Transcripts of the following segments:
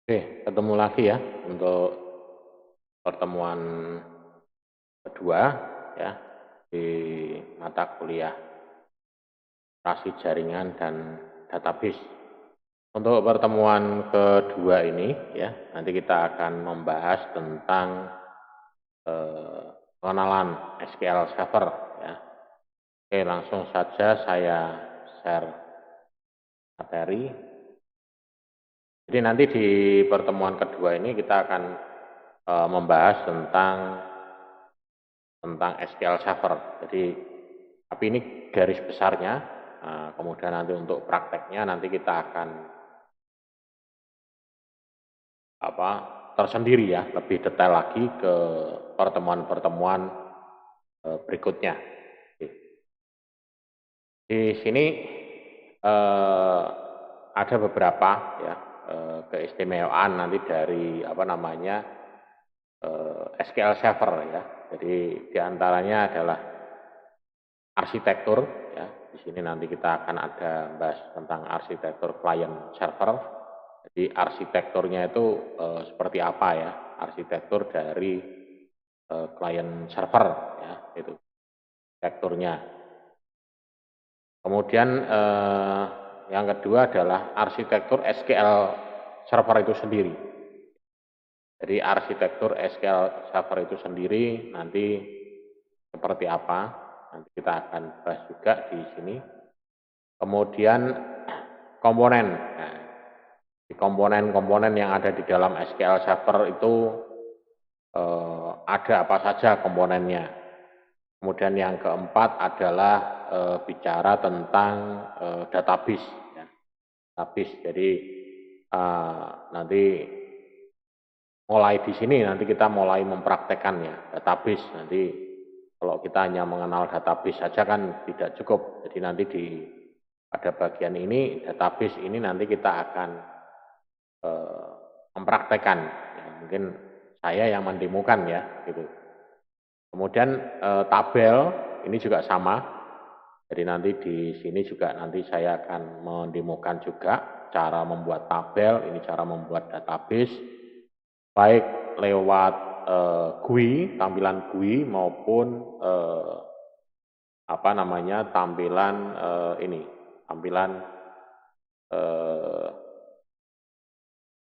Oke, ketemu lagi ya untuk pertemuan kedua ya di mata kuliah operasi jaringan dan database. Untuk pertemuan kedua ini ya, nanti kita akan membahas tentang eh, pengenalan SQL Server ya. Oke, langsung saja saya share materi. Jadi nanti di pertemuan kedua ini kita akan membahas tentang SQL Server. Jadi, tapi ini garis besarnya. Kemudian nanti untuk prakteknya nanti kita akan tersendiri ya, lebih detail lagi ke pertemuan-pertemuan berikutnya. Di sini ada beberapa ya keistimewaan nanti dari SQL Server ya. Jadi diantaranya adalah arsitektur ya. Di sini nanti kita akan ada bahas tentang arsitektur client server. Jadi arsitekturnya itu seperti apa ya? Arsitektur dari client server ya, itu arsitekturnya. Kemudian yang kedua adalah arsitektur SQL server itu sendiri. Jadi arsitektur SQL server itu sendiri nanti seperti apa? Nanti kita akan bahas juga di sini. Kemudian komponen. Nah, komponen-komponen yang ada di dalam SQL Server itu ada apa saja komponennya. Kemudian yang keempat adalah bicara tentang database. Ya. Database. Jadi nanti mulai di sini nanti kita mulai mempraktekkan ya database. Nanti kalau kita hanya mengenal database saja kan tidak cukup. Jadi nanti pada bagian ini database ini nanti kita akan mempraktekkan. Ya, mungkin saya yang mendemokan ya gitu. Kemudian tabel ini juga sama. Jadi nanti di sini juga nanti saya akan mendemokan juga cara membuat tabel, ini cara membuat database baik lewat GUI, tampilan GUI maupun tampilan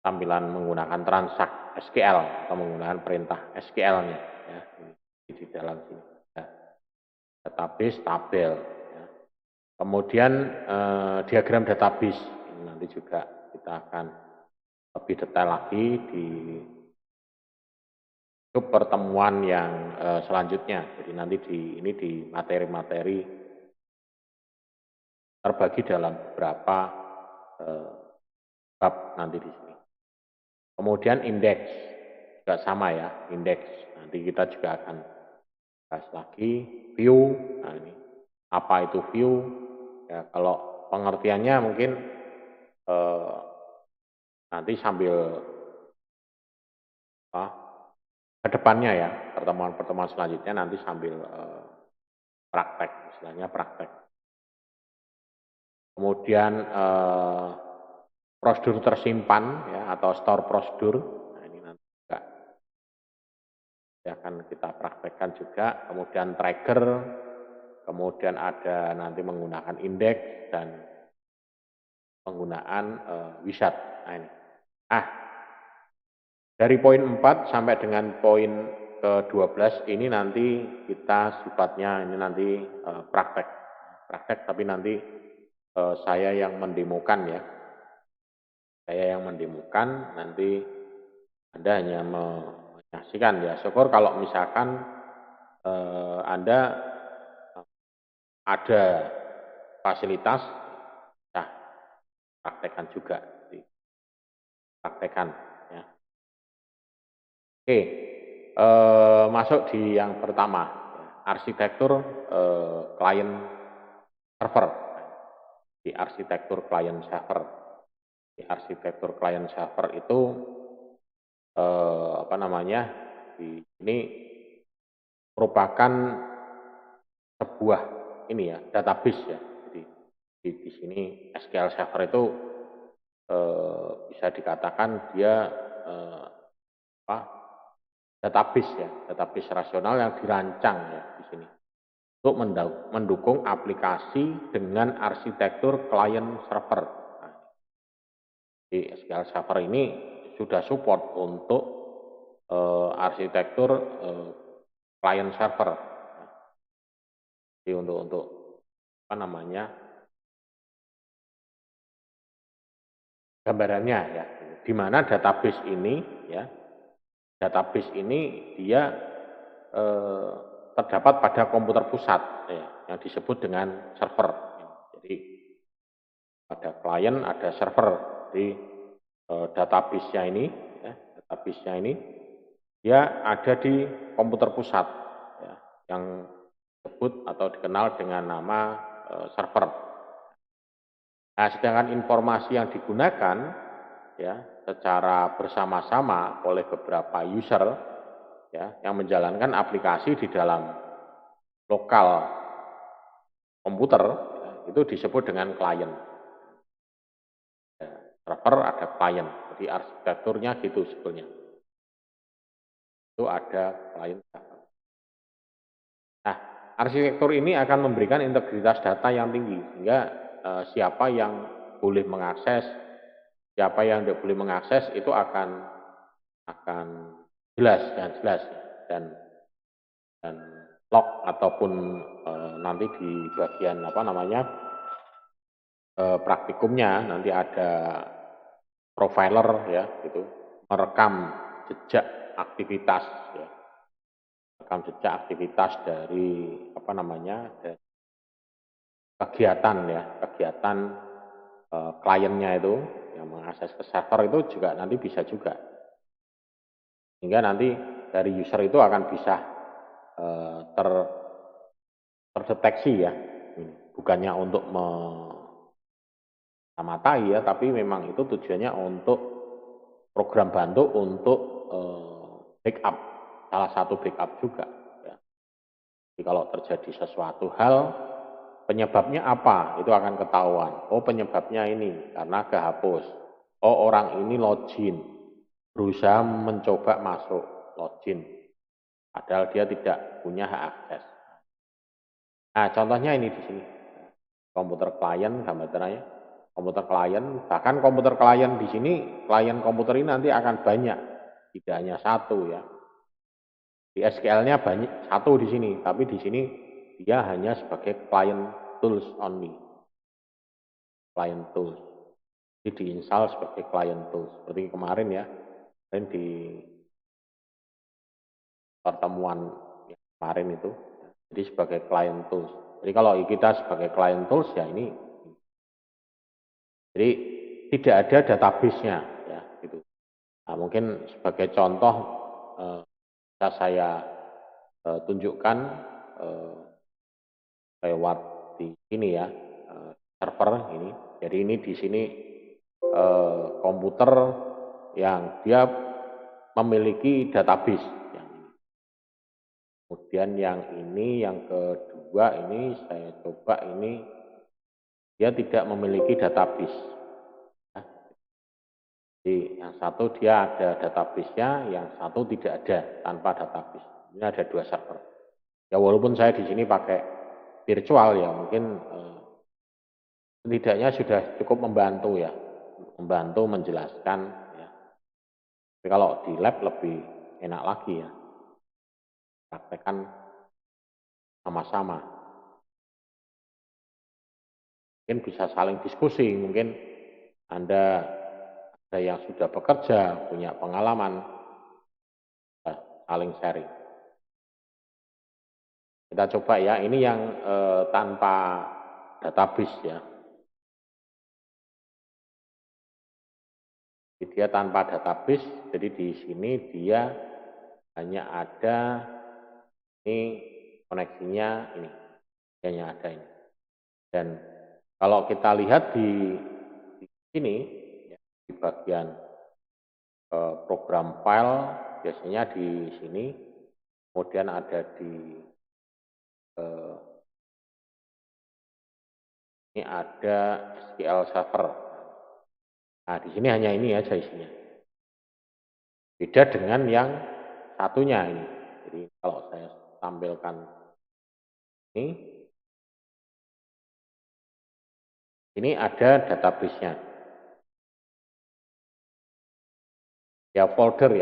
tampilan menggunakan transak SQL atau menggunakan perintah SQL-nya ya, di dalam sini. Ya. Database, tabel. Ya. Kemudian diagram database ini nanti juga kita akan lebih detail lagi di pertemuan yang selanjutnya. Jadi nanti di materi-materi terbagi dalam beberapa bab nanti di sini. Kemudian indeks juga sama ya, indeks. Nanti kita juga akan bahas lagi view. Nah ini apa itu view? Ya kalau pengertiannya mungkin nanti sambil ke depannya ya, pertemuan-pertemuan selanjutnya nanti sambil praktek, istilahnya praktek. Kemudian prosedur tersimpan ya atau store prosedur. Nah, ini nanti juga akan kita praktekkan juga. Kemudian trigger, kemudian ada nanti menggunakan indeks dan penggunaan wizard. Nah, ini. Dari poin 4 sampai dengan poin ke-12 ini nanti kita sifatnya ini nanti praktek. Praktek tapi nanti saya yang mendemokan ya. Saya yang mendemokan, nanti Anda hanya menyaksikan ya. Syukur kalau misalkan Anda ada fasilitas, ya praktekkan juga. Praktekkan ya. Oke, masuk di yang pertama, arsitektur client server. Di arsitektur client server. Di arsitektur client server itu ini merupakan sebuah ini ya database ya. Jadi di sini SQL Server itu bisa dikatakan dia apa, database ya, database rasional yang dirancang ya di sini untuk mendukung aplikasi dengan arsitektur client server. Nah, di SQL Server ini sudah support untuk arsitektur client server. Jadi untuk apa namanya, gambarannya ya, di mana database ini ya, database ini dia terdapat pada komputer pusat ya, yang disebut dengan server. Jadi ada klien, ada server. Jadi database-nya ini, ya, database-nya ini dia ada di komputer pusat ya, yang disebut atau dikenal dengan nama server. Nah, sedangkan informasi yang digunakan ya secara bersama-sama oleh beberapa user ya yang menjalankan aplikasi di dalam lokal komputer ya, itu disebut dengan klien. Ya, server ada klien, jadi arsitekturnya gitu sebetulnya. Itu ada klien. Nah, arsitektur ini akan memberikan integritas data yang tinggi sehingga siapa yang boleh mengakses, siapa yang tidak boleh mengakses itu akan jelas dan log ataupun nanti di bagian apa namanya praktikumnya nanti ada profiler ya gitu merekam jejak aktivitas ya, rekam jejak aktivitas dari apa namanya dari kegiatan ya kegiatan kliennya itu yang mengakses ke server itu juga nanti bisa juga sehingga nanti dari user itu akan bisa terdeteksi ya, bukannya untuk mematai ya, tapi memang itu tujuannya untuk program bantu untuk backup, salah satu backup juga. Ya. Jadi kalau terjadi sesuatu hal, penyebabnya apa? Itu akan ketahuan. Oh penyebabnya ini karena kehapus. Oh orang ini login, berusaha mencoba masuk login, padahal dia tidak punya hak akses. Nah, contohnya ini di sini. Komputer klien gambarannya. Komputer klien, bahkan komputer klien di sini, klien komputer ini nanti akan banyak. Tidak hanya satu ya. Di SQL-nya banyak satu di sini, tapi di sini dia hanya sebagai client tools only. Client tools. Jadi diinstal sebagai client tools. Seperti kemarin ya, kemarin di pertemuan yang kemarin itu. Jadi sebagai client tools. Jadi kalau kita sebagai client tools ya ini, jadi tidak ada database-nya ya gitu. Nah, mungkin sebagai contoh bisa saya tunjukkan lewat di sini ya server ini. Jadi ini di sini komputer yang dia memiliki database. Yang ini. Kemudian yang ini yang kedua ini saya coba ini dia tidak memiliki database. Jadi yang satu dia ada database-nya, yang satu tidak ada tanpa database. Ini ada dua server. Ya walaupun saya di sini pakai virtual ya mungkin setidaknya sudah cukup membantu ya, membantu menjelaskan ya. Tapi kalau di lab lebih enak lagi ya, praktekkan sama-sama. Mungkin bisa saling diskusi, mungkin Anda ada yang sudah bekerja, punya pengalaman, saling sharing. Kita coba ya, ini yang tanpa database ya. Jadi dia tanpa database, jadi di sini dia hanya ada ini koneksinya ini, hanya ada ini. Dan kalau kita lihat di sini ya, di bagian program file biasanya di sini, kemudian ada di ini ada SQL Server. Nah, di sini hanya ini aja isinya. Beda dengan yang satunya ini. Jadi kalau saya tampilkan ini ada database-nya. Ya folder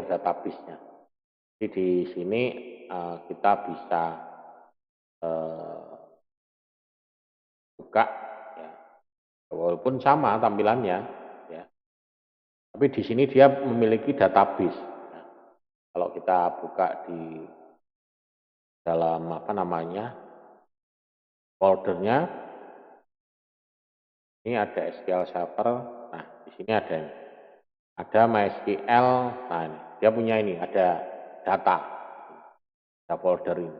database-nya. Jadi di sini kita bisa buka, ya. Walaupun sama tampilannya, ya. Tapi di sini dia memiliki database. Nah, kalau kita buka di dalam apa namanya foldernya, ini ada SQL Server. Nah, di sini ada MySQL. Nah, ini, dia punya ini, ada data, ada folder ini.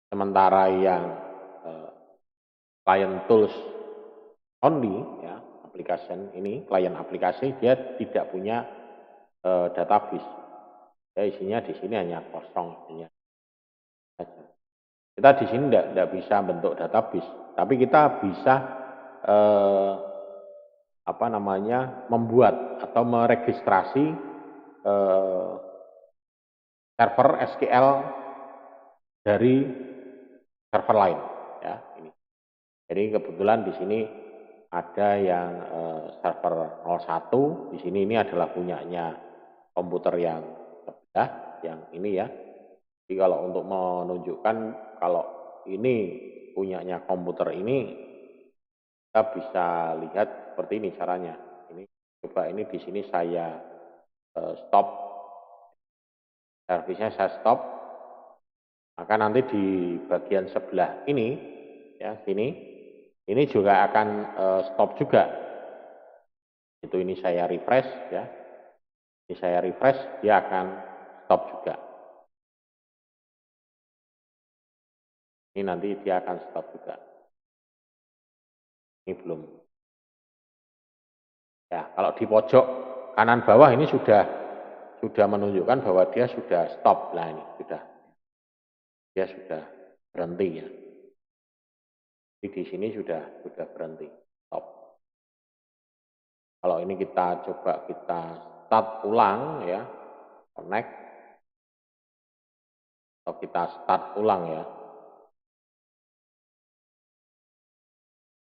Sementara yang client tools only, ya, application ini, klien aplikasi, dia tidak punya database. Ya, isinya di sini hanya kosong. Kita di sini tidak bisa bentuk database, tapi kita bisa apa namanya membuat atau meregistrasi server SQL dari server lain, ya ini. Jadi kebetulan di sini ada yang server 01, di sini ini adalah punyanya komputer yang sebelah, yang ini ya. Jadi kalau untuk menunjukkan kalau ini punyanya komputer ini, kita bisa lihat seperti ini caranya. Ini coba ini di sini saya stop, servisnya saya stop, maka nanti di bagian sebelah ini, ya sini, ini juga akan stop juga. Itu ini saya refresh, ya. Ini saya refresh, dia akan stop juga. Ini nanti dia akan stop juga. Ini belum. Ya, kalau di pojok kanan bawah ini sudah menunjukkan bahwa dia sudah stop. Nah, ini dia sudah berhenti ya. Jadi di sini sudah berhenti, stop. Kalau ini kita coba kita start ulang ya, connect, atau kita start ulang ya.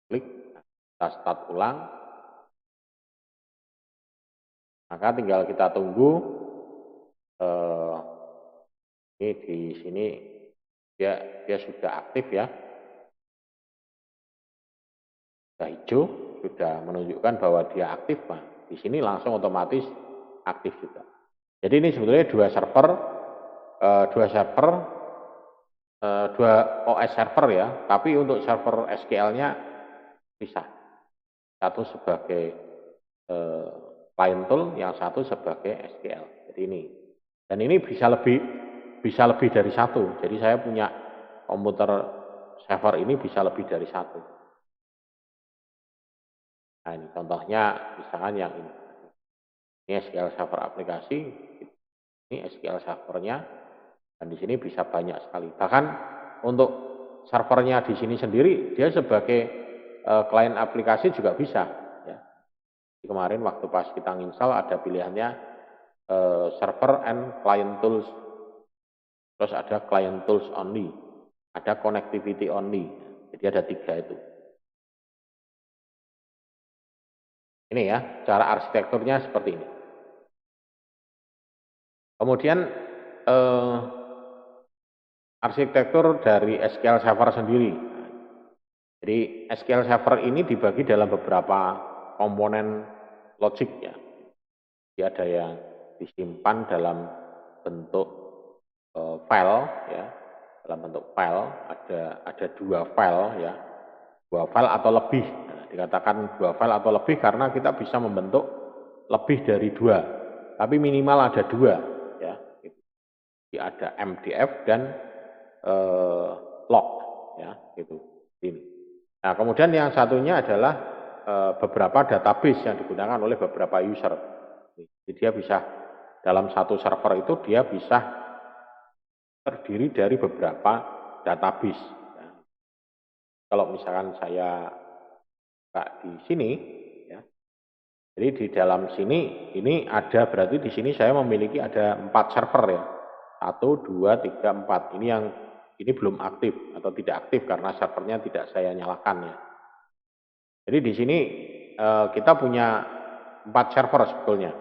Klik, kita start ulang. Maka tinggal kita tunggu. Ini di sini dia sudah aktif ya. Sudah hijau, sudah menunjukkan bahwa dia aktif. Nah, di sini langsung otomatis aktif juga. Jadi ini sebetulnya dua OS server ya, tapi untuk server SQL-nya bisa. Satu sebagai client tool, yang satu sebagai SQL. Jadi ini. Dan ini bisa lebih dari satu. Jadi saya punya komputer server ini bisa lebih dari satu. Nah, ini contohnya misalkan yang ini. Ini SQL server aplikasi, ini SQL servernya, dan di sini bisa banyak sekali. Bahkan untuk servernya di sini sendiri, dia sebagai klien aplikasi juga bisa. Ya. Kemarin waktu pas kita install ada pilihannya server and client tools, terus ada client tools only, ada connectivity only. Jadi ada 3 itu. Ini ya, cara arsitekturnya seperti ini. Kemudian arsitektur dari SQL Server sendiri. Jadi SQL Server ini dibagi dalam beberapa komponen logik ya. Jadi ada yang disimpan dalam bentuk file ya. Dalam bentuk file ada 2 file ya. 2 file atau lebih. Nah, dikatakan 2 file atau lebih karena kita bisa membentuk lebih dari 2. Tapi minimal ada 2 ya. Jadi ada MDF dan log ya gitu ini. Nah kemudian yang satunya adalah beberapa database yang digunakan oleh beberapa user. Jadi dia bisa dalam satu server itu dia bisa terdiri dari beberapa database. Ya. Kalau misalkan saya buka di sini ya, Jadi di dalam sini ini ada berarti di sini saya memiliki ada 4 server ya. 1, 2, 3, 4. Ini belum aktif atau tidak aktif karena servernya tidak saya nyalakan ya. Jadi di sini kita punya 4 server sebetulnya.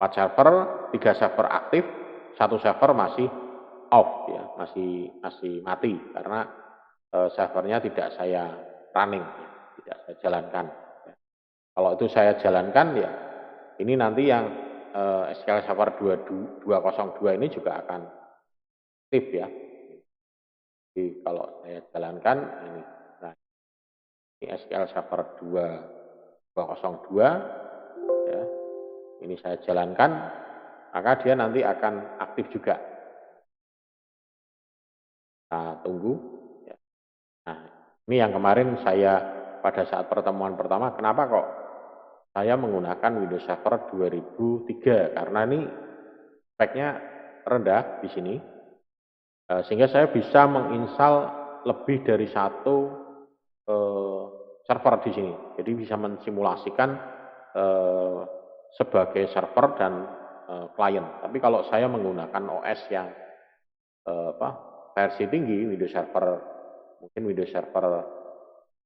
4 server, 3 server aktif, 1 server masih off ya, masih mati karena servernya tidak saya running, ya, tidak saya jalankan. Ya. Kalau itu saya jalankan ya, ini nanti yang SQL Server 202 ini juga akan aktif ya. Jadi kalau saya jalankan ini, nah ini SQL Server 202 ya, ini saya jalankan, maka dia nanti akan aktif juga. Kita tunggu. Ya. Nah, ini yang kemarin saya pada saat pertemuan pertama, kenapa kok saya menggunakan Windows Server 2003? Karena ini speknya rendah di sini, sehingga saya bisa menginstal lebih dari satu server di sini. Jadi bisa mensimulasikan sebagai server dan klien. Tapi kalau saya menggunakan OS yang versi tinggi, Windows Server, mungkin Windows Server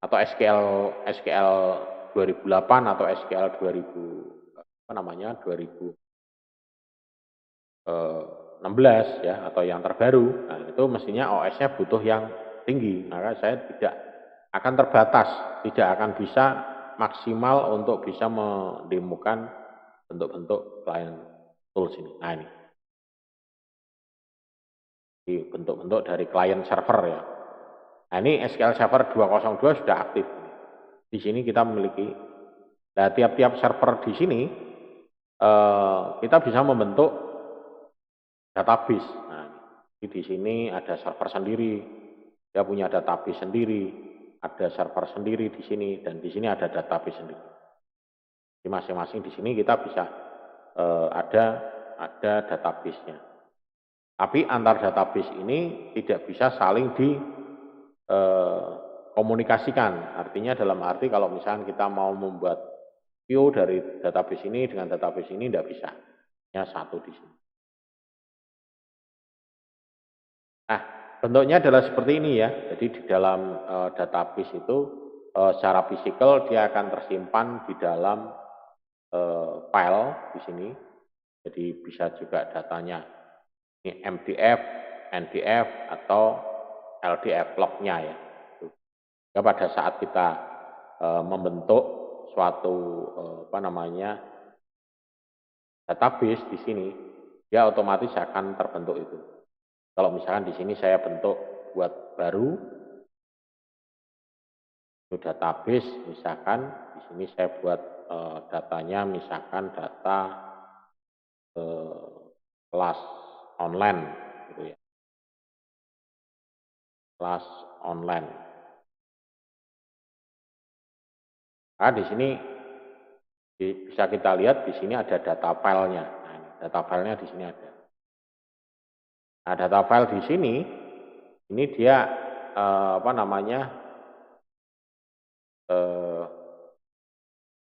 atau SQL 2008 atau SQL 2000 apa namanya 2016 ya atau yang terbaru. Nah, itu mestinya OS-nya butuh yang tinggi. Maka saya tidak akan terbatas, tidak akan bisa maksimal untuk bisa mendemokan bentuk-bentuk client tools ini. Nah, ini di bentuk-bentuk dari client server ya. Nah, ini SQL Server 202 sudah aktif. Di sini kita memiliki, nah tiap-tiap server di sini kita bisa membentuk database. Nah, di sini ada server sendiri, dia punya database sendiri, ada server sendiri di sini, dan di sini ada database sendiri. Di masing-masing di sini kita bisa ada database-nya. Tapi antar database ini tidak bisa saling dikomunikasikan. Artinya dalam arti kalau misalnya kita mau membuat view dari database ini dengan database ini tidak bisa. Hanya satu di sini. Nah, bentuknya adalah seperti ini ya. Jadi di dalam database itu secara fisikal dia akan tersimpan di dalam file di sini. Jadi bisa juga datanya ini MDF, NDF atau LDF lognya ya. Ya, pada saat kita membentuk suatu apa namanya database di sini, dia otomatis akan terbentuk itu. Kalau misalkan di sini saya bentuk buat baru database, misalkan di sini saya buat datanya, misalkan data kelas online, gitu ya, kelas online. Nah, di sini bisa kita lihat di sini ada data filenya. Nah, data filenya di sini ada. Nah, data file di sini ini dia apa namanya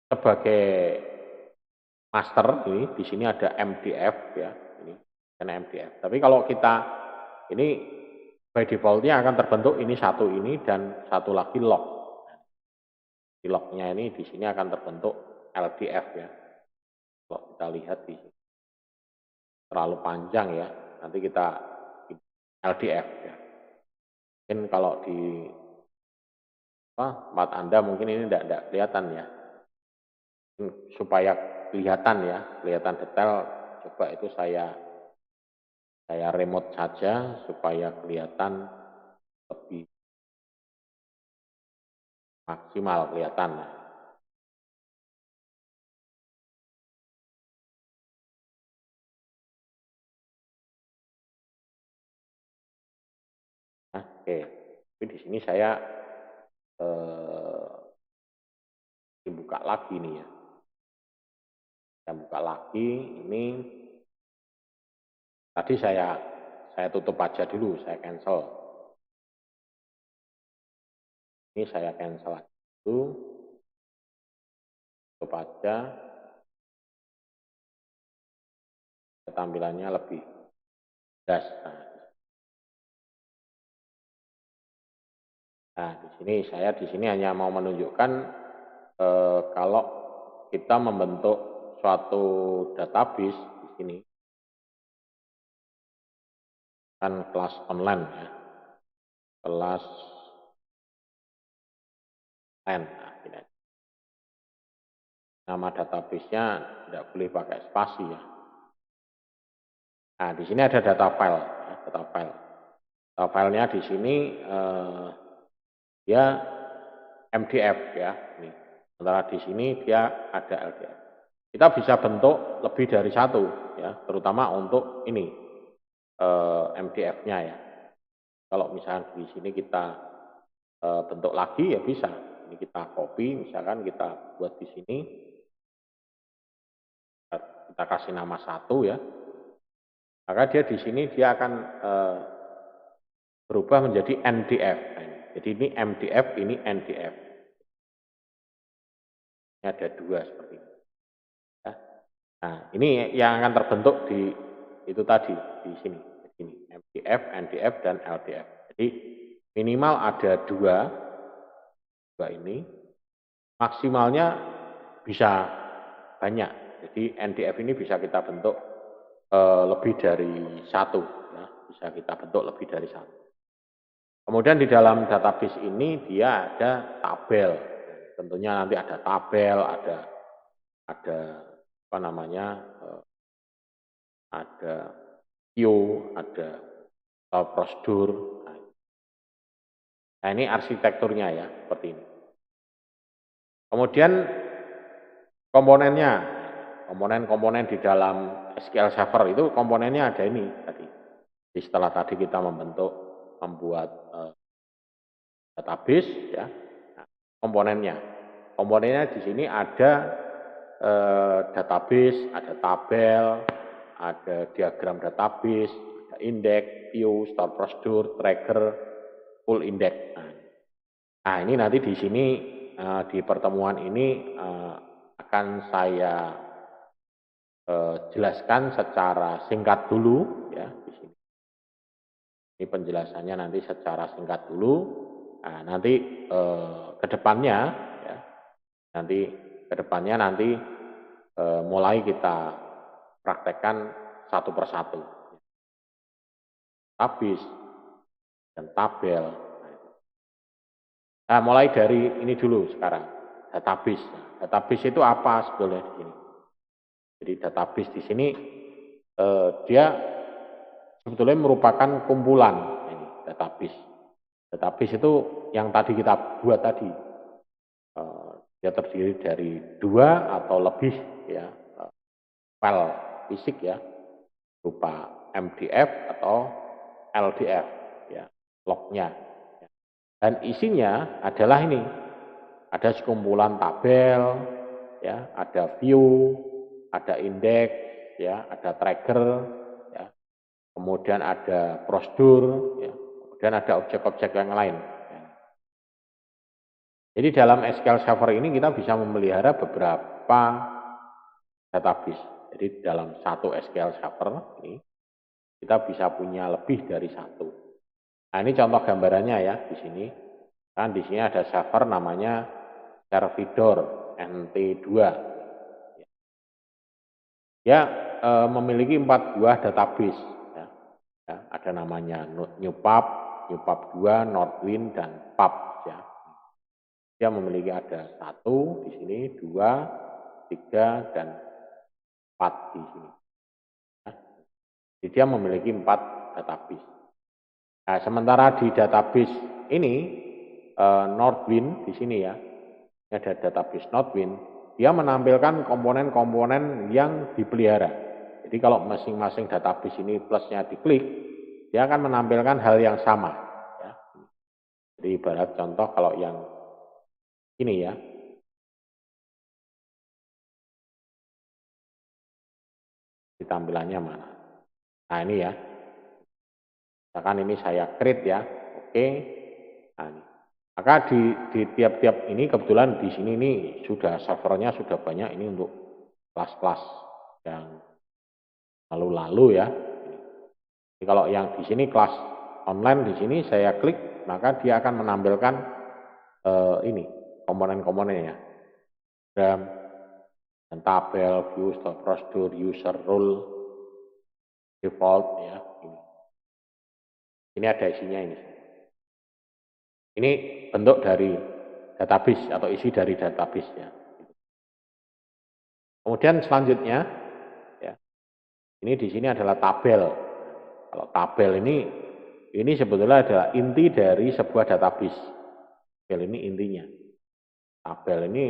sebagai master ini di sini ada MDF ya, ini karena MDF. Tapi kalau kita ini by defaultnya akan terbentuk ini satu ini dan satu lagi log. Di lognya ini di sini akan terbentuk LDF ya. Kalau kita lihat di sini terlalu panjang ya, nanti kita LDF ya. Mungkin kalau di tempat Anda mungkin ini tidak kelihatan ya. Supaya kelihatan ya, kelihatan detail, coba itu saya remote saja supaya kelihatan lebih maksimal kelihatan. Nah, oke, tapi di sini saya dibuka lagi nih ya. Saya buka lagi, ini tadi saya tutup aja dulu, saya cancel. Ini saya cancel dulu. tutup aja, tampilannya lebih jelas. Nah, di sini hanya mau menunjukkan kalau kita membentuk suatu database di sini kan kelas online ya, kelas N. Nah, ini. Nama database-nya tidak boleh pakai spasi ya. Nah, di sini ada data file, ya, data file. Data filenya di sini dia MDF ya. Ini. Sementara di sini dia ada LDF. Kita bisa bentuk lebih dari satu ya, terutama untuk ini MDF-nya ya. Kalau misalnya di sini kita bentuk lagi ya bisa. Ini kita copy, misalkan kita buat di sini, kita kasih nama satu ya. Maka dia di sini dia akan berubah menjadi NDF. Jadi ini MDF, ini NDF. Ini ada dua seperti ini. Ya. Nah, ini yang akan terbentuk di itu tadi di sini. Ini MDF, NDF dan LDF. Jadi minimal ada dua ini. Maksimalnya bisa banyak. Jadi NDF ini bisa kita bentuk lebih dari satu. Ya. Bisa kita bentuk lebih dari satu. Kemudian di dalam database ini dia ada tabel. Tentunya nanti ada tabel, ada apa namanya, ada view, ada prosedur. Nah ini arsitekturnya ya seperti ini. Kemudian komponennya, komponen-komponen di dalam SQL Server itu komponennya ada ini tadi. Jadi setelah tadi kita membuat database ya, nah, komponennya di sini ada database, ada tabel, ada diagram database, ada index, view, store procedure, tracker, full index. Nah ini nanti di sini di pertemuan ini akan saya jelaskan secara singkat dulu ya di sini. Ini penjelasannya nanti secara singkat dulu. Nah, nanti ke depannya ya, nanti mulai kita praktekkan satu persatu. Database dan tabel. Nah, mulai dari ini dulu sekarang. Database. Database itu apa sebetulnya di sini? Jadi database di sini dia sebetulnya merupakan kumpulan ini database. Database itu yang tadi kita buat tadi. Dia terdiri dari dua atau lebih ya file fisik ya berupa MDF atau LDF ya lognya. Dan isinya adalah ini, ada sekumpulan tabel, ya, ada view, ada indeks, ya, ada tracker, ya, kemudian ada prosedur, ya, kemudian ada objek-objek yang lain. Ya. Jadi dalam SQL Server ini kita bisa memelihara beberapa database. Jadi dalam satu SQL Server ini kita bisa punya lebih dari satu. Nah ini contoh gambarannya ya di sini. Kan di sini ada server namanya Servidor NT2. Dia memiliki 4 buah database. Ya. Ya, ada namanya NewPub, NewPub 2, Northwind, dan Pub. Ya. Dia memiliki ada 1 di sini, 2, 3, dan 4 di sini. Ya. Jadi dia memiliki 4 database. Nah, sementara di database ini Northwind di sini ya, ini ada database Northwind, dia menampilkan komponen-komponen yang dipelihara. Jadi kalau masing-masing database ini plusnya diklik, dia akan menampilkan hal yang sama. Ya. Jadi ibarat contoh kalau yang ini ya, di tampilannya mana? Nah ini ya, misalkan ini saya create ya, oke. Nah, ini. Maka di tiap-tiap ini kebetulan di sini ini sudah servernya sudah banyak ini untuk kelas-kelas yang lalu-lalu ya. Jadi kalau yang di sini kelas online di sini saya klik maka dia akan menampilkan ini komponen-komponennya, diagram dan tabel, view, stock procedure, user rule, default ya. Ini ada isinya ini. Ini bentuk dari database atau isi dari database ya. Kemudian selanjutnya ya, ini di sini adalah tabel. Kalau tabel ini sebetulnya adalah inti dari sebuah database. Tabel ini intinya. Tabel ini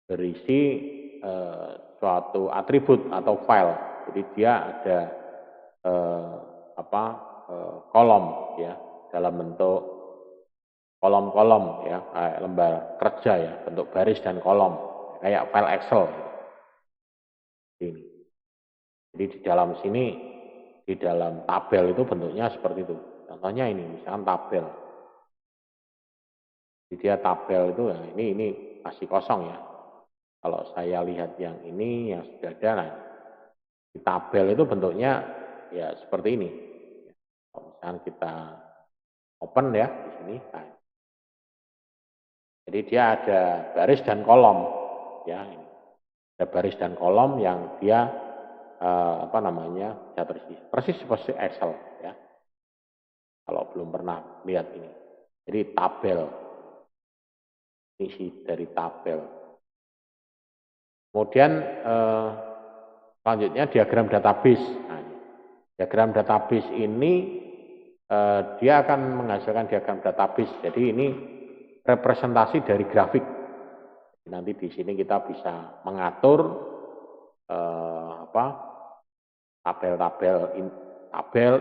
berisi suatu atribut atau file. Jadi dia ada kolom ya dalam bentuk kolom-kolom ya, kayak lembar kerja ya, bentuk baris dan kolom kayak file Excel. Ini. Jadi di dalam sini, di dalam tabel itu bentuknya seperti itu. Contohnya ini, misalkan tabel. Jadi dia tabel itu ya, ini masih kosong ya. Kalau saya lihat yang ini yang sudah ada, nah, di tabel itu bentuknya ya seperti ini. Kalau misalkan kita open ya di sini, nah, jadi dia ada baris dan kolom ya. Ada baris dan kolom yang dia ya persis seperti Excel ya. Kalau belum pernah lihat ini. Jadi tabel. Isi dari tabel. Kemudian selanjutnya diagram database. Nah, diagram database ini dia akan menghasilkan diagram database. Jadi ini representasi dari grafik. Nanti di sini kita bisa mengatur tabel,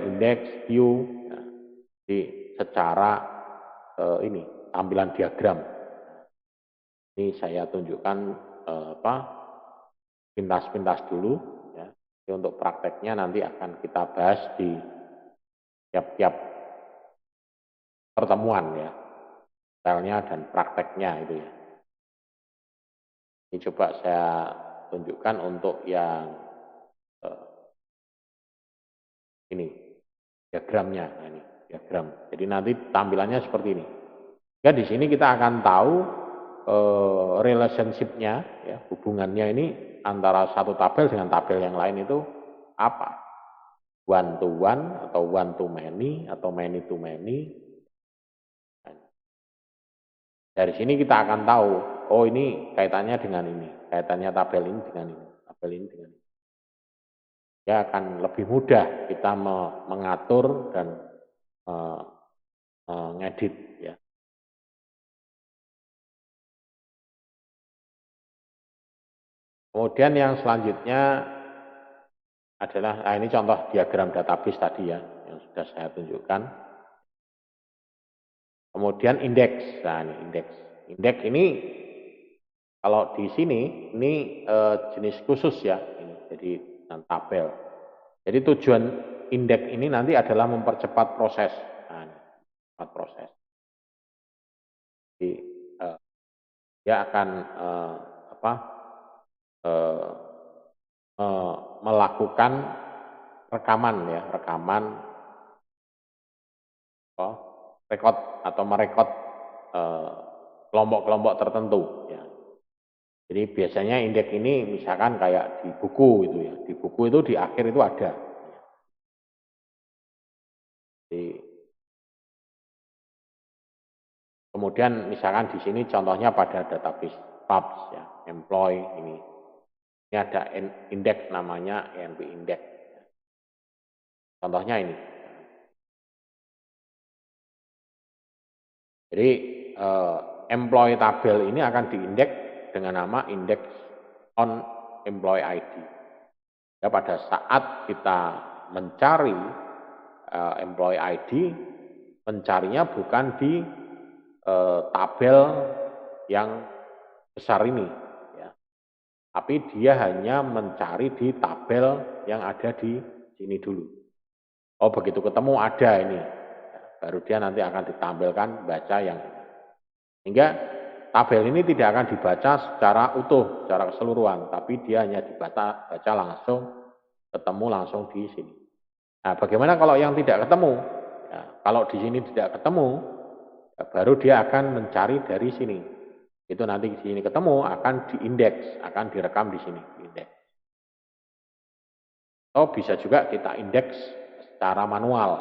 indeks, view. Nah, jadi secara ini tampilan diagram. Ini saya tunjukkan pintas-pintas dulu ya. Jadi untuk prakteknya nanti akan kita bahas di tiap-tiap pertemuan ya, detailnya dan prakteknya itu ya. Ini coba saya tunjukkan untuk yang ini diagramnya. Nah, ini diagram. Jadi nanti tampilannya seperti ini. Ya di sini kita akan tahu relationship-nya ya, hubungannya ini antara satu tabel dengan tabel yang lain itu apa? One to one atau one to many atau many to many. Dari sini kita akan tahu, oh ini kaitannya dengan ini, kaitannya tabel ini dengan ini, tabel ini dengan ini. Ya akan lebih mudah kita mengatur dan ngedit ya. Kemudian yang selanjutnya adalah, nah ini contoh diagram database tadi ya, yang sudah saya tunjukkan. Kemudian indeks, nah ini indeks. Indeks ini kalau di sini ini jenis khusus ya, ini jadi tabel. Jadi tujuan indeks ini nanti adalah mempercepat proses, nah, ini, mempercepat proses. Jadi dia akan melakukan rekaman ya, rekod atau merekod kelompok-kelompok tertentu ya. Jadi biasanya indeks ini misalkan kayak di buku itu ya, di buku itu di akhir itu ada. Jadi, kemudian misalkan di sini contohnya pada database PUBS ya, employee ini. Ini ada indeks namanya ENP index. Contohnya ini. Jadi employee tabel ini akan diindeks dengan nama index on employee ID. Ya, pada saat kita mencari employee ID, mencarinya bukan di tabel yang besar ini, ya. Tapi dia hanya mencari di tabel yang ada di sini dulu. Oh begitu ketemu ada ini, Baru dia nanti akan ditampilkan baca yang ini. Sehingga tabel ini tidak akan dibaca secara utuh, secara keseluruhan, tapi dia hanya baca langsung, ketemu langsung di sini. Nah, bagaimana kalau yang tidak ketemu? Ya, kalau di sini tidak ketemu, ya baru dia akan mencari dari sini. Itu nanti di sini ketemu akan diindeks, akan direkam di sini, diindeks. Atau bisa juga kita indeks secara manual.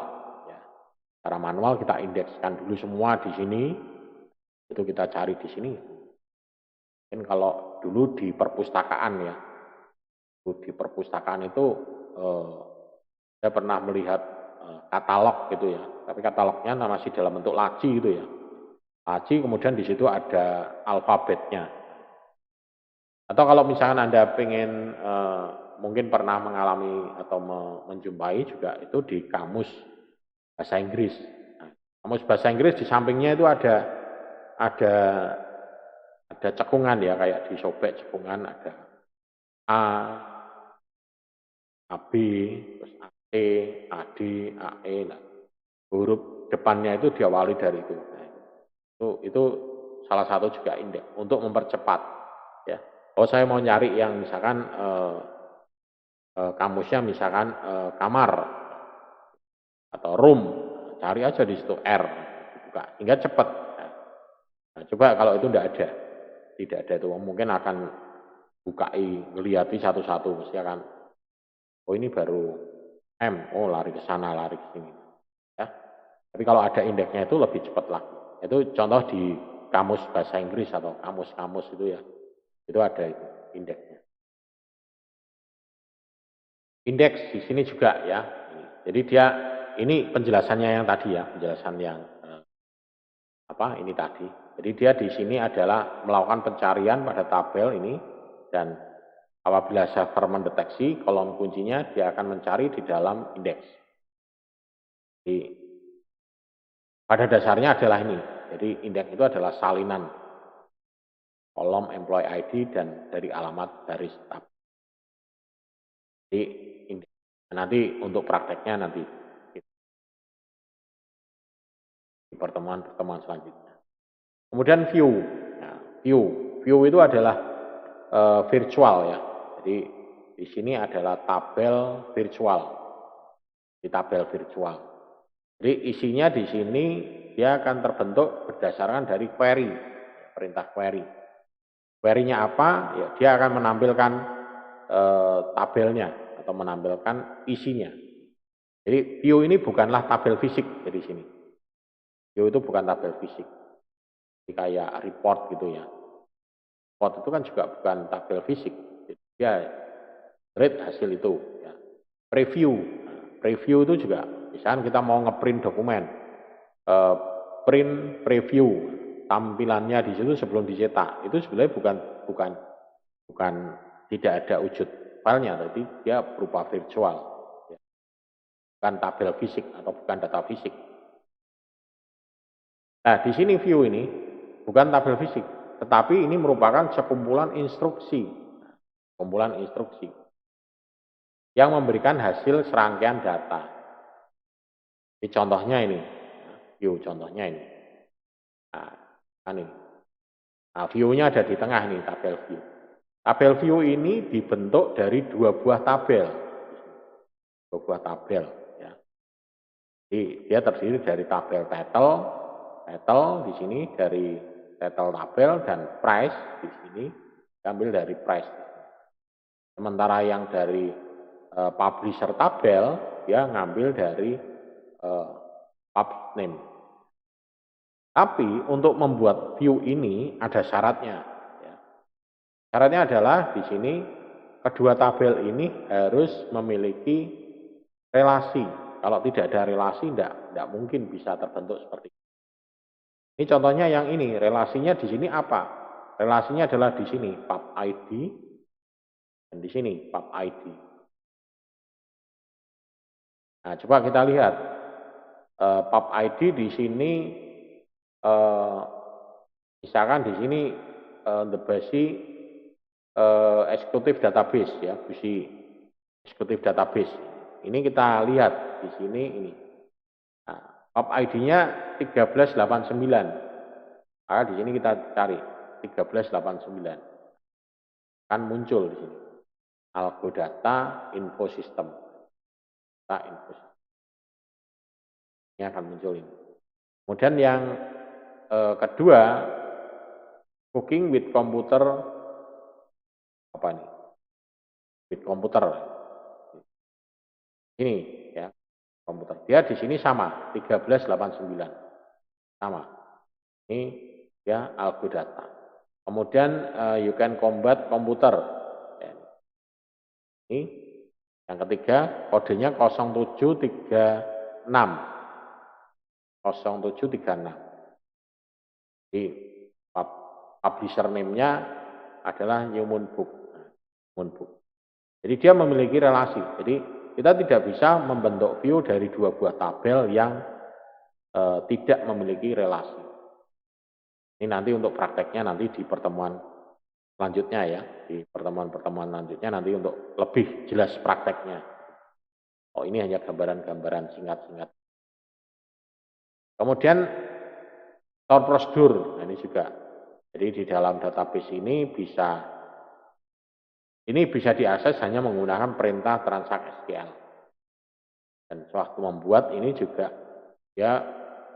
Ya. Secara manual kita indekskan dulu semua di sini, itu kita cari di sini. Mungkin kalau dulu di perpustakaan ya, di perpustakaan itu saya pernah melihat katalog gitu ya, tapi katalognya masih dalam bentuk laci gitu ya. Laci kemudian di situ ada alfabetnya. Atau kalau misalkan Anda pengen mungkin pernah mengalami atau menjumpai juga itu di kamus bahasa Inggris. Nah, kamus bahasa Inggris di sampingnya itu ada cekungan ya, kayak disobek cekungan, ada A, AB, terus AT, AD, AE. Nah, huruf depannya itu diawali dari itu. Nah, itu salah satu juga indeks untuk mempercepat. Ya. Kalau saya mau nyari yang misalkan kamusnya misalkan kamar atau room, cari aja di situ R, dibuka, hingga cepat. Nah, coba kalau itu tidak ada itu, mungkin akan bukai, ngelihati satu-satu, mesti akan, oh ini baru M, oh lari ke sana, lari ke sini. Ya. Tapi kalau ada indeksnya itu lebih cepat lagi. Itu contoh di kamus bahasa Inggris atau kamus-kamus itu ya, itu ada itu indeksnya. Indeks di sini juga ya. Jadi dia ini penjelasannya yang tadi ya, penjelasan yang ini tadi. Jadi dia di sini adalah melakukan pencarian pada tabel ini, dan apabila server mendeteksi kolom kuncinya, dia akan mencari di dalam indeks. Jadi pada dasarnya adalah ini. Jadi indeks itu adalah salinan kolom employee ID dan dari alamat baris tab. Jadi nanti untuk prakteknya nanti di pertemuan selanjutnya. Kemudian view. Nah, view itu adalah virtual ya. Jadi di sini adalah tabel virtual. Di tabel virtual. Jadi isinya di sini dia akan terbentuk berdasarkan dari query, perintah query. Query-nya apa? Ya, dia akan menampilkan tabelnya atau menampilkan isinya. Jadi view ini bukanlah tabel fisik di sini. View itu bukan tabel fisik. Jadi kayak report gitu ya. Report itu kan juga bukan tabel fisik. Jadi dia read hasil itu. Ya. Preview. Nah, preview itu juga, misalkan kita mau ngeprint dokumen, print preview, tampilannya di situ sebelum dicetak, itu sebenarnya bukan tidak ada wujud filenya, tapi dia berupa virtual, ya. Bukan tabel fisik atau bukan data fisik. Nah, di sini view ini bukan tabel fisik, tetapi ini merupakan sekumpulan instruksi, yang memberikan hasil serangkaian data. Ini contohnya ini, view contohnya ini. Nah, ini. Nah, view-nya ada di tengah nih, tabel view. Tabel view ini dibentuk dari dua buah tabel. Ya. Jadi dia terdiri dari tabel title di sini dari title tabel, dan price di sini diambil dari price. Sementara yang dari publisher tabel dia ngambil dari public name. Tapi untuk membuat view ini ada syaratnya. Ya. Syaratnya adalah di sini kedua tabel ini harus memiliki relasi. Kalau tidak ada relasi, tidak mungkin bisa terbentuk seperti ini. Ini contohnya yang ini, relasinya di sini apa? Relasinya adalah di sini pub ID dan di sini pub ID. Nah, coba kita lihat pub ID di sini, misalkan di sini the basic executive database ya, BUSI executive database. Ini kita lihat di sini ini. Nah, Pub ID-nya 1389. Maka di sini kita cari 1389. Kan muncul di sini. Algodata Info System. Data Info System. Ini akan muncul ini. Kemudian yang kedua, Cooking with Computer, apa ini? With Computer. Ini ya, komputer. Dia di sini sama, 1389. Sama. Ini ya Algodata. Kemudian You Can Combat Computer. Ya. Ini yang ketiga, kodenya 0736. 0736. Jadi publisher name-nya adalah New Moon Book. Jadi dia memiliki relasi. Jadi kita tidak bisa membentuk view dari dua buah tabel yang tidak memiliki relasi. Ini nanti untuk prakteknya nanti di pertemuan selanjutnya ya. Di pertemuan-pertemuan selanjutnya nanti untuk lebih jelas prakteknya. Oh, ini hanya gambaran-gambaran singkat-singkat. Kemudian store prosedur, nah ini juga. Jadi di dalam database ini bisa diakses hanya menggunakan perintah transact SQL. Dan sewaktu membuat ini juga dia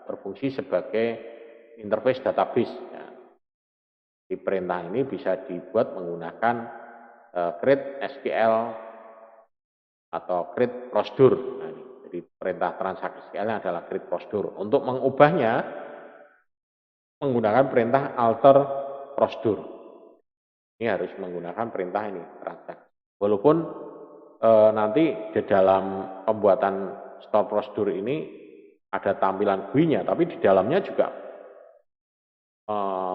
berfungsi sebagai interface database. Ya. Di perintah ini bisa dibuat menggunakan create SQL atau create prosedur. Nah, ini. Jadi perintah transact SQL adalah create prosedur. Untuk mengubahnya menggunakan perintah alter prosedur. Ini harus menggunakan perintah ini, transact. Walaupun nanti di dalam pembuatan store prosedur ini ada tampilan GUI-nya, tapi di dalamnya juga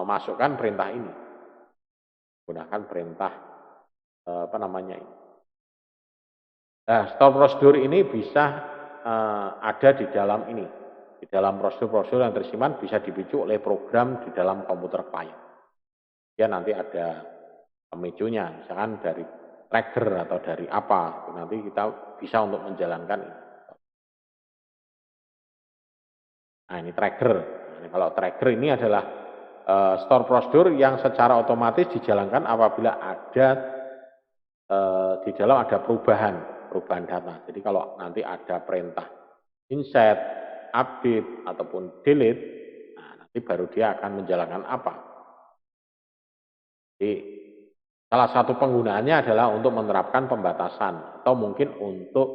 masukkan perintah ini. Gunakan perintah apa namanya ini. Nah, store prosedur ini bisa ada di dalam ini. Di dalam prosedur-prosedur yang tersimpan bisa dipicu oleh program di dalam komputer klien. Ya nanti ada pemicunya, misalkan dari trigger atau dari apa, nanti kita bisa untuk menjalankan ini. Nah ini trigger. Nah, kalau trigger ini adalah store prosedur yang secara otomatis dijalankan apabila ada di dalam ada perubahan data. Jadi kalau nanti ada perintah insert, update ataupun delete, nah nanti baru dia akan menjalankan apa. Jadi salah satu penggunaannya adalah untuk menerapkan pembatasan atau mungkin untuk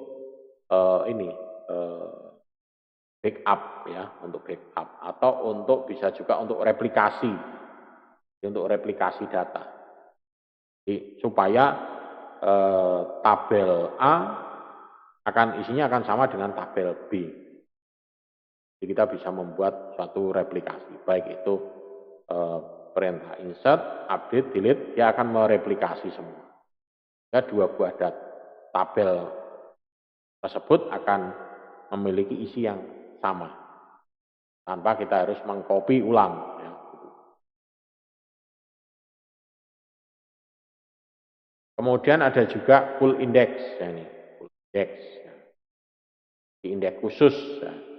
backup ya, untuk backup atau untuk bisa juga untuk replikasi data. Jadi, supaya tabel A isinya akan sama dengan tabel B. Jadi kita bisa membuat suatu replikasi, baik itu perintah insert, update, delete, dia akan mereplikasi semua. Ya, dua buah tabel tersebut akan memiliki isi yang sama, tanpa kita harus mengcopy ulang. Ya. Kemudian ada juga full index, ya ini, full index, ya. Di indeks khusus. Ya.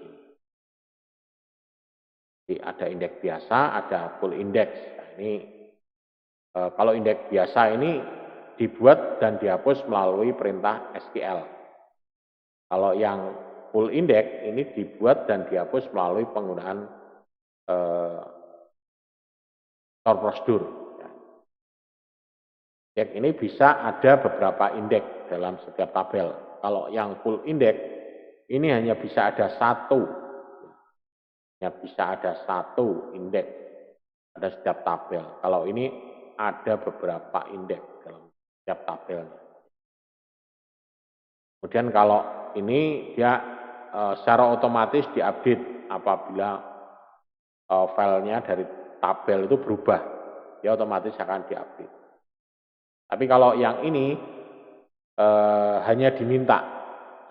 Jadi ada indeks biasa, ada full index. Nah, ini kalau indeks biasa ini dibuat dan dihapus melalui perintah SQL. Kalau yang full index ini dibuat dan dihapus melalui penggunaan store prosedur. Indeks ini bisa ada beberapa indeks dalam setiap tabel. Kalau yang full index ini hanya bisa ada satu. Bisa ada satu indeks pada setiap tabel. Kalau ini ada beberapa indeks dalam setiap tabel. Kemudian kalau ini dia secara otomatis diupdate apabila filenya dari tabel itu berubah, dia otomatis akan diupdate. Tapi kalau yang ini hanya diminta.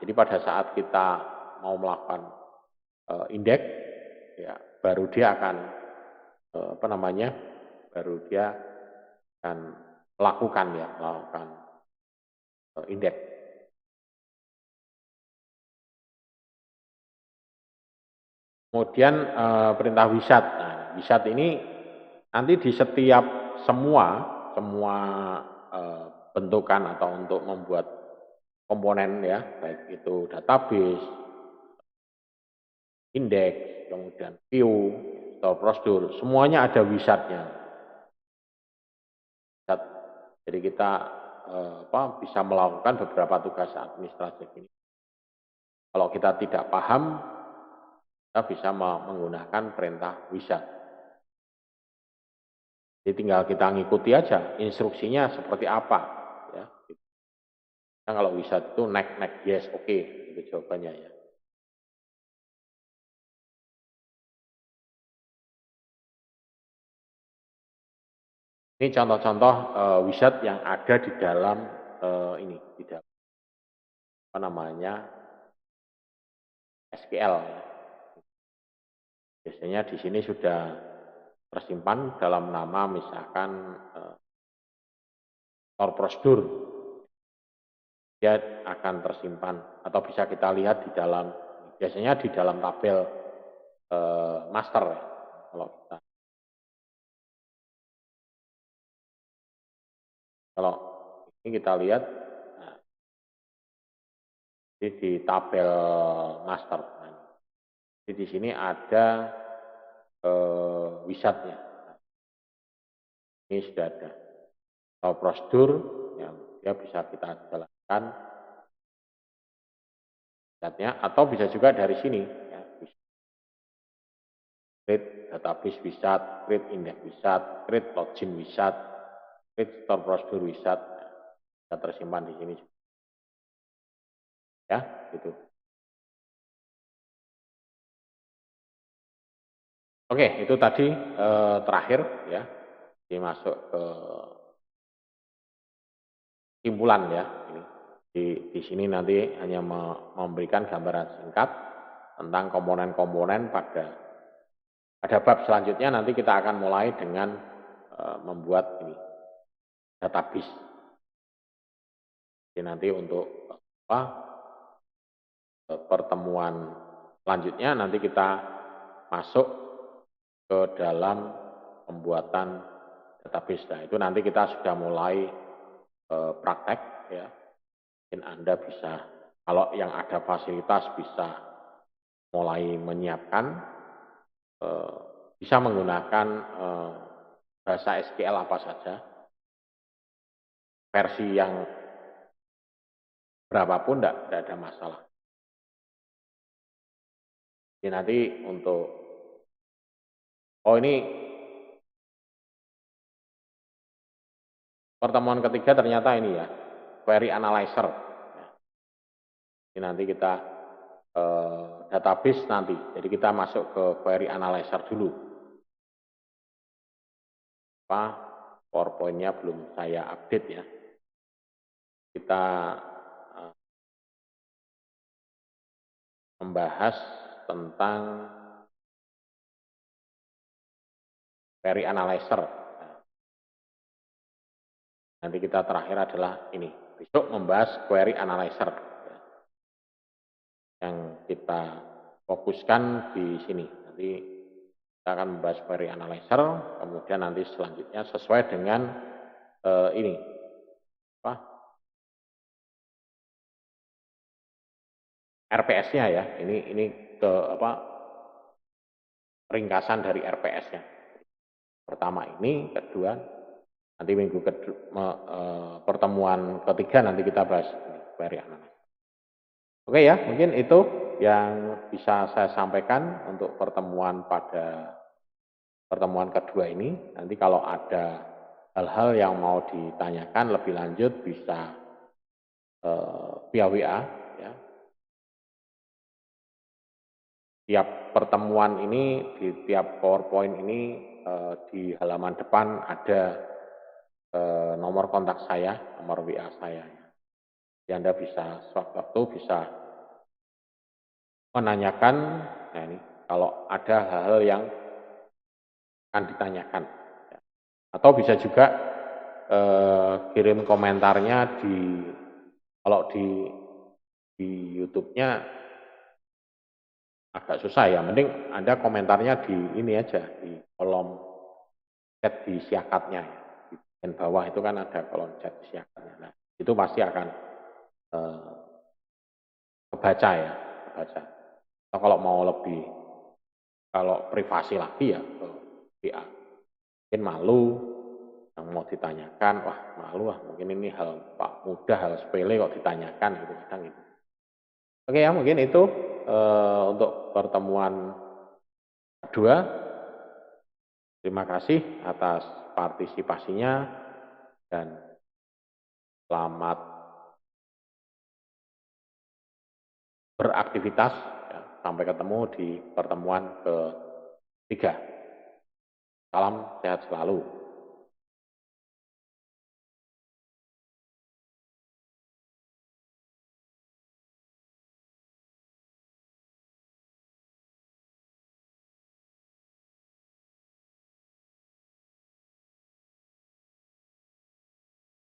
Jadi pada saat kita mau melakukan indeks, ya baru dia akan baru dia akan melakukan indeks. Kemudian perintah wisat. Nah, wisat ini nanti di setiap semua bentukan atau untuk membuat komponen ya, baik itu database, indeks, kemudian view, store prosedur, semuanya ada wisatnya. Jadi kita bisa melakukan beberapa tugas administratif ini. Kalau kita tidak paham, kita bisa menggunakan perintah wisat. Jadi tinggal kita ngikuti aja instruksinya seperti apa. Ya. Nah, kalau wisat itu next, yes, oke, itu jawabannya ya. Ini contoh-contoh wisat yang ada di dalam ini, di dalam apa namanya SQL. Ya. Biasanya di sini sudah tersimpan dalam nama misalkan store prosedur. Dia akan tersimpan atau bisa kita lihat di dalam, biasanya di dalam tabel master ya. Kalau ini kita lihat nah, di tabel master. Jadi di sini ada wisatnya. Ini sudah ada prosedur yang dia bisa kita jalankan wisatnya, atau bisa juga dari sini ya. Create database wisat, create index wisat, create login wisat, create store prosedur wisat, bisa tersimpan di sini ya, gitu. Oke, itu tadi terakhir ya, dimasuk ke simpulan ya. Ini di sini nanti hanya memberikan gambaran singkat tentang komponen-komponen pada bab selanjutnya. Nanti kita akan mulai dengan membuat ini database. Jadi nanti untuk pertemuan selanjutnya nanti kita masuk ke dalam pembuatan database. Nah, itu nanti kita sudah mulai praktek ya. Mungkin Anda bisa, kalau yang ada fasilitas bisa mulai menyiapkan, bisa menggunakan bahasa SQL apa saja, versi yang berapapun tidak ada masalah. Jadi nanti untuk, ini pertemuan ketiga ternyata ini ya, query analyzer. Ini nanti kita database nanti, jadi kita masuk ke query analyzer dulu. PowerPoint-nya belum saya update ya. Kita membahas tentang query analyzer. Nanti kita terakhir adalah ini, besok membahas query analyzer. Yang kita fokuskan di sini. Nanti kita akan membahas query analyzer, kemudian nanti selanjutnya sesuai dengan ini, RPS-nya ya. Ini ke ringkasan dari RPS-nya. Pertama ini, kedua, nanti minggu kedua, pertemuan ketiga nanti kita bahas query analyzer. Oke ya, mungkin itu yang bisa saya sampaikan untuk pertemuan kedua ini. Nanti kalau ada hal-hal yang mau ditanyakan lebih lanjut bisa via WA ya. Tiap pertemuan ini, di tiap PowerPoint ini di halaman depan ada nomor kontak saya, nomor WA saya. Jadi Anda bisa sewaktu-waktu bisa menanyakan, nah ini kalau ada hal-hal yang akan ditanyakan. Atau bisa juga kirim komentarnya kalau di YouTube-nya agak susah ya. Mending Anda komentarnya di ini aja, di kolom chat di siakatnya ya. Di bagian bawah itu kan ada kolom chat di siakatnya. Nah, itu pasti akan eh, kebaca ya, kebaca. Atau kalau mau lebih, kalau privasi lagi ya ke WA. Mungkin malu yang mau ditanyakan, wah malu ah, mungkin ini hal pak mudah, hal sepele kok ditanyakan gitu kadang gitu. Oke ya, mungkin itu untuk pertemuan kedua. Terima kasih atas partisipasinya dan selamat beraktivitas. Ya. Sampai ketemu di pertemuan ketiga. Salam sehat selalu.